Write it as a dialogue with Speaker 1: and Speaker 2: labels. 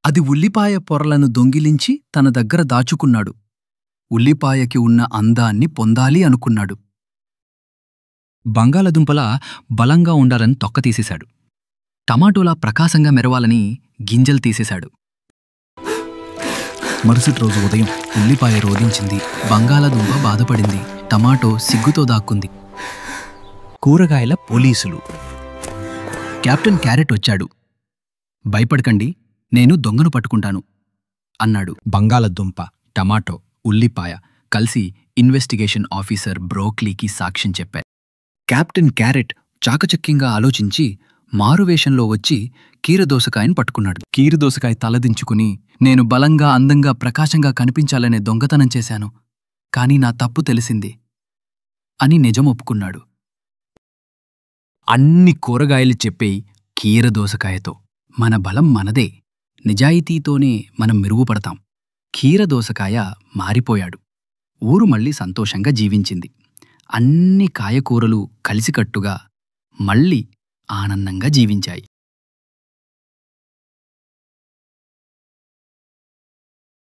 Speaker 1: అది ఉల్లిపాయ పొరలను దొంగిలించి తన దగ్గర దాచుకున్నాడు. ఉల్లిపాయకి ఉన్న అందాన్ని పొందాలి అనుకున్నాడు.
Speaker 2: బంగాళదుంపలా బలంగా ఉండాలని తొక్కతీసేశాడు. టమాటోలా ప్రకాశంగా మెరవాలని గింజలు తీసేశాడు.
Speaker 1: మరుసటి రోజు ఉదయం ఉల్లిపాయ రోదించింది, బంగాళదుంప బాధపడింది, టమాటో సిగ్గుతో దాక్కుంది.
Speaker 2: కూరగాయల పోలీసులు.
Speaker 1: కెప్టెన్ క్యారెట్ వచ్చాడు. భయపడకండి, నేను దొంగను పట్టుకుంటాను అన్నాడు.
Speaker 2: బంగాళదుంప, టమాటో,
Speaker 1: ఉల్లిపాయ కలిసి ఇన్వెస్టిగేషన్ ఆఫీసర్ బ్రోక్లీకి సాక్ష్యం చెప్పారు. కెప్టెన్ క్యారెట్ చాకచక్యంగా ఆలోచించి మారువేషంలో వచ్చి కీరదోసకాయను పట్టుకున్నాడు. కీరదోసకాయ తలదించుకుని, నేను బలంగా, అందంగా, ప్రకాశంగా కనిపించాలనే దొంగతనం చేశాను, కాని నా తప్పు తెలిసింది అని నిజం ఒప్పుకున్నాడు. అన్ని కూరగాయలు చెప్పేయి కీరదోసకాయతో. మన బలం మనదే, నిజాయితీతోనే మనం మెరుగుపడతాం. కీరదోసకాయ మారిపోయాడు. ఊరు మళ్ళీ సంతోషంగా జీవించింది. అన్ని కాయకూరలు కలిసికట్టుగా మళ్ళీ ఆనందంగా జీవించాయి.